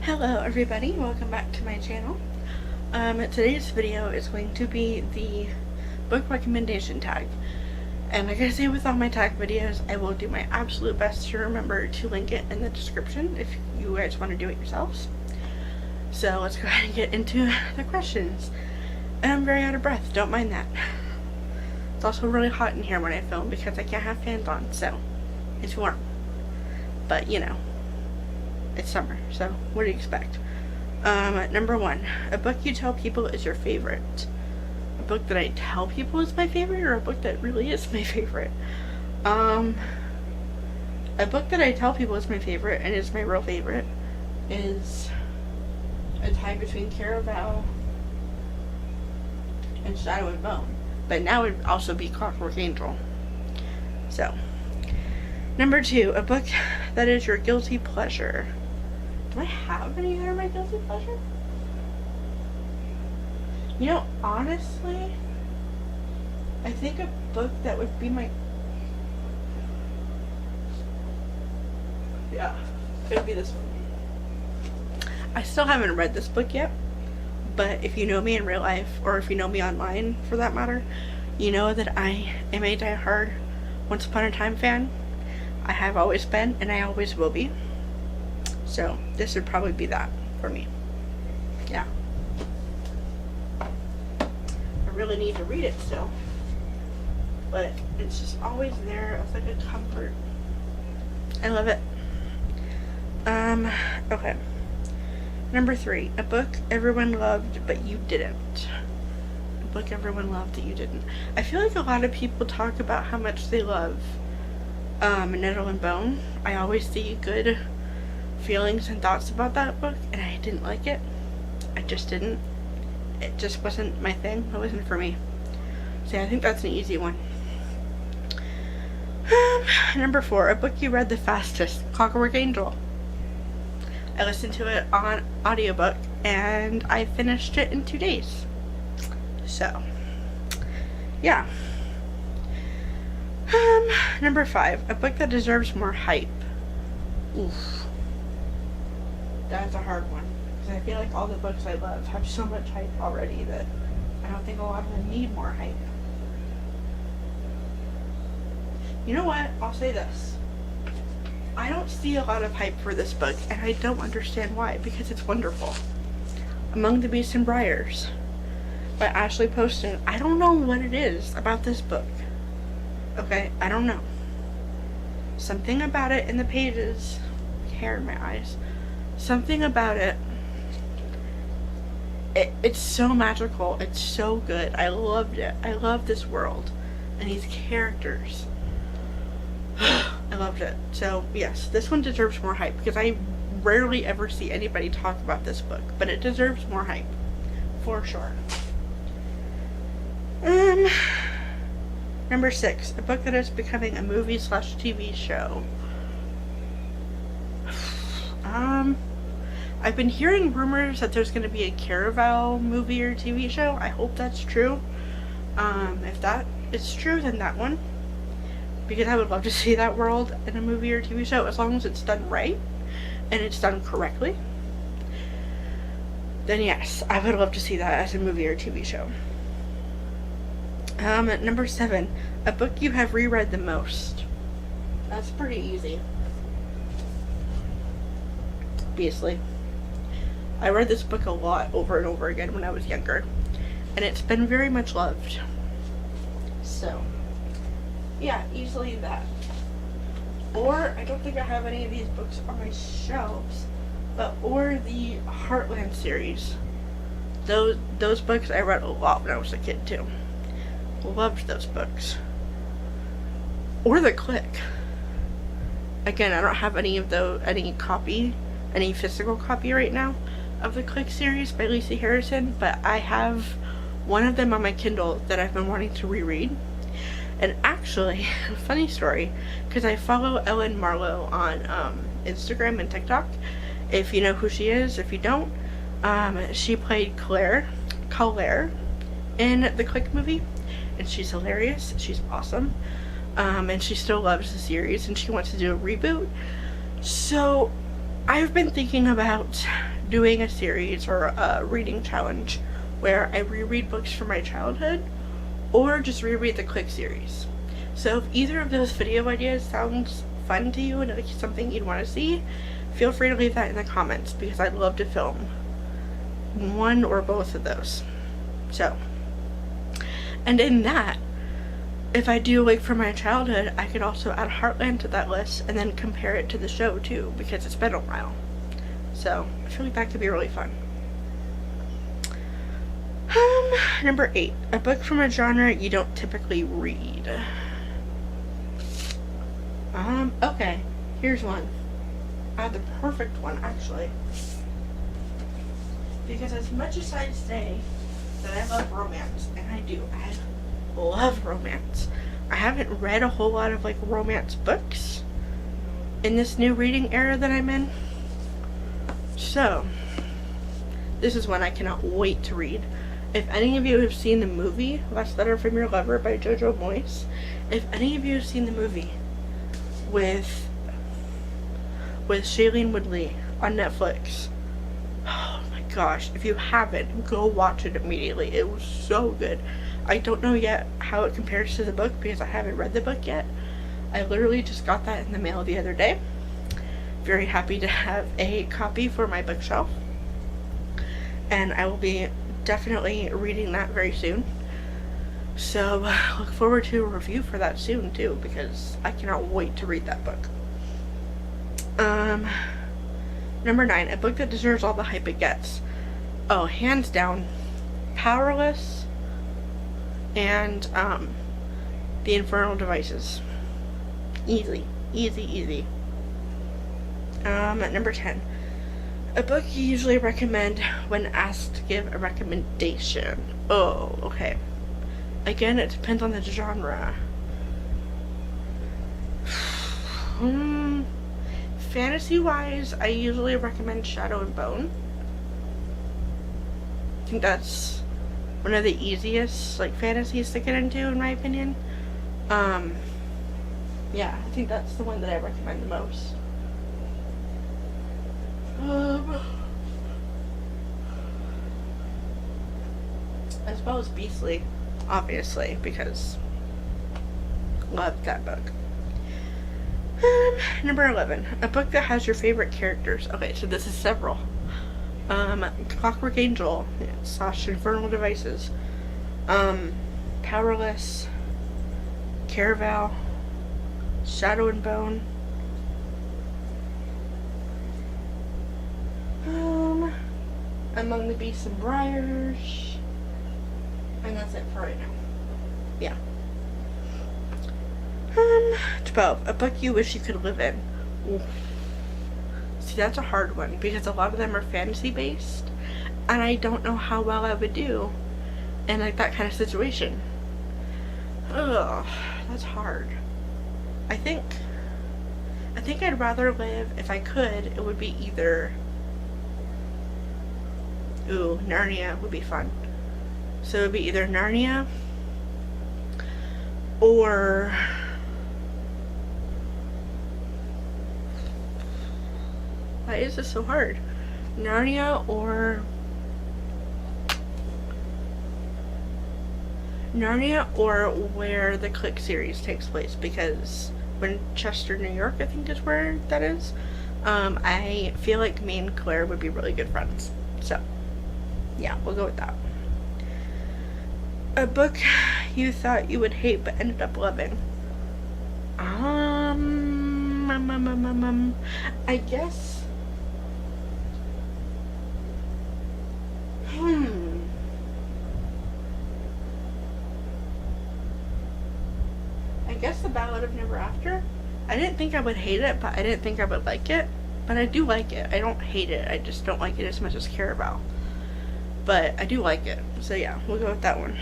Hello everybody, welcome back to my channel. Today's video is going to be the book recommendation tag. And like I say with all my tag videos, I will do my absolute best to remember to link it in the description if you guys want to do it yourselves. So let's go ahead and get into the questions. And I'm very out of breath, don't mind that. It's also really hot in here when I film because I can't have fans on, so it's warm. But you know, it's summer, so what do you expect? Number 1, a book you tell people is your favorite. A book that I tell people is my favorite, or a book that really is my favorite? A book that I tell people is my favorite, and is my real favorite, is a tie between Caraval and Shadow and Bone. But now it would also be Clockwork Angel. So, number 2, a book that is your guilty pleasure. Do I have any that are my guilty pleasure? You know, honestly, I think a book that would be my... Yeah, it would be this one. I still haven't read this book yet, but if you know me in real life, or if you know me online for that matter, you know that I am a diehard Once Upon a Time fan. I have always been, and I always will be. So this would probably be that for me. Yeah. I really need to read it still, but it's just always there as like a comfort. I love it. Okay. Number 3, a book everyone loved but you didn't. A book everyone loved that you didn't. I feel like a lot of people talk about how much they love Nettle and Bone. I always see good feelings and thoughts about that book, and I didn't like it. I just didn't. It just wasn't my thing. It wasn't for me. So yeah, I think that's an easy one. Number 4, a book you read the fastest. Clockwork Angel. I listened to it on audiobook and I finished it in 2 days. So yeah. Number 5, a book that deserves more hype. Oof. That's a hard one, because I feel like all the books I love have so much hype already that I don't think a lot of them need more hype. You know what? I'll say this. I don't see a lot of hype for this book, and I don't understand why, because it's wonderful. Among the Beasts and Briars by Ashley Poston. I don't know what it is about this book. Okay, I don't know. Something about it in the pages, hair in my eyes. Something about it. It's so magical. It's so good. I loved it. I love this world and these characters. I loved it. So yes, this one deserves more hype, because I rarely ever see anybody talk about this book, but it deserves more hype for sure. Number 6, a book that is becoming a movie/TV show. I've been hearing rumors that there's going to be a Caraval movie or TV show. I hope that's true. If that is true, then that one. Because I would love to see that world in a movie or TV show, as long as it's done right and it's done correctly. Then yes, I would love to see that as a movie or TV show. Number 7, a book you have reread the most. That's pretty easy. Obviously. I read this book a lot over and over again when I was younger, and it's been very much loved. So, yeah, easily that. Or, I don't think I have any of these books on my shelves, but, or the Heartland series. Those books I read a lot when I was a kid too. Loved those books. Or The Click. Again, I don't have any physical copy right now of The Click series by Lisa Harrison, but I have one of them on my Kindle that I've been wanting to reread. And actually, funny story, because I follow Ellen Marlowe on Instagram and TikTok. If you know who she is, if you don't, she played Claire in the Click movie, and she's hilarious. She's awesome. And she still loves the series, and she wants to do a reboot. So I've been thinking about doing a series or a reading challenge where I reread books from my childhood or just reread the Click series. So if either of those video ideas sounds fun to you and like something you'd want to see, feel free to leave that in the comments because I'd love to film one or both of those. So, and in that, if I do like from my childhood, I could also add Heartland to that list and then compare it to the show too, because it's been a while. So I feel like that could be really fun. Number 8, a book from a genre you don't typically read. Okay, here's one. I have the perfect one, actually. Because as much as I say that I love romance, and I do, I love romance, I haven't read a whole lot of like romance books in this new reading era that I'm in. So, this is one I cannot wait to read. If any of you have seen the movie, Last Letter from Your Lover by Jojo Moyes, if any of you have seen the movie with Shailene Woodley on Netflix, oh my gosh, if you haven't, go watch it immediately. It was so good. I don't know yet how it compares to the book because I haven't read the book yet. I literally just got that in the mail the other day. Very happy to have a copy for my bookshelf. And I will be definitely reading that very soon. So look forward to a review for that soon too, because I cannot wait to read that book. Number 9, a book that deserves all the hype it gets. Oh, hands down, Powerless and The Infernal Devices. Easy. At number 10, a book you usually recommend when asked to give a recommendation. Oh, okay. Again, it depends on the genre. Fantasy-wise, I usually recommend Shadow and Bone. I think that's one of the easiest, like, fantasies to get into, in my opinion. Yeah, I think that's the one that I recommend the most. As well as Beastly, obviously, because loved that book. Number 11, a book that has your favorite characters. Okay, so this is several. Clockwork Angel, / Infernal Devices, Powerless, Caraval, Shadow and Bone, Among the Beasts and Briars, and that's it for right now. Yeah. 12, a book you wish you could live in. Oof. See, that's a hard one because a lot of them are fantasy based and I don't know how well I would do in like that kind of situation. Ugh, that's hard. I think I'd rather live, if I could, it would be either, Narnia would be fun. So it would be either Narnia or why is this so hard? Narnia or where the Click series takes place, because Winchester, New York, I think is where that is. I feel like me and Claire would be really good friends. So, yeah, we'll go with that. A book you thought you would hate but ended up loving. I guess. I guess The Ballad of Never After. I didn't think I would hate it, but I didn't think I would like it. But I do like it. I don't hate it. I just don't like it as much as Caraval. But I do like it. So yeah, we'll go with that one.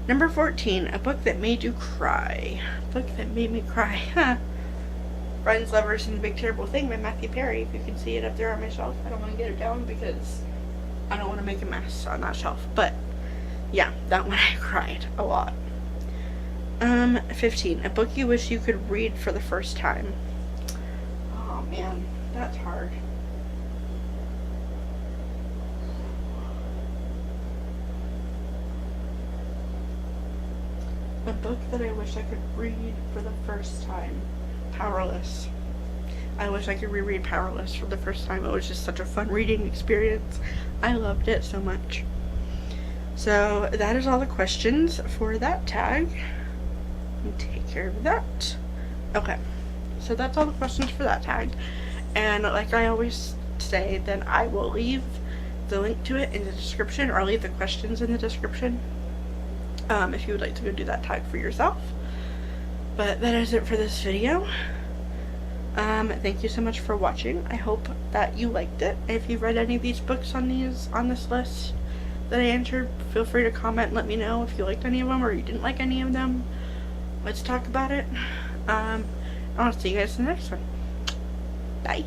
Number 14, a book that made you cry. A book that made me cry. Friends, Lovers, and the Big Terrible Thing by Matthew Perry. If you can see it up there on my shelf. I don't want to get it down because I don't want to make a mess on that shelf. But yeah, that one I cried a lot. 15, a book you wish you could read for the first time. Oh man, that's hard. A book that I wish I could read for the first time. Powerless. I wish I could reread Powerless for the first time. It was just such a fun reading experience. I loved it so much. So that is all the questions for that tag. Take care of that. Okay, so that's all the questions for that tag. And like I always say, then I will leave the link to it in the description, or I'll leave the questions in the description if you would like to go do that tag for yourself. But that is it for this video. Thank you so much for watching. I hope that you liked it. If you've read any of these books on this list that I answered, feel free to comment and let me know if you liked any of them or you didn't like any of them. Let's talk about it. I'll see you guys in the next one. Bye.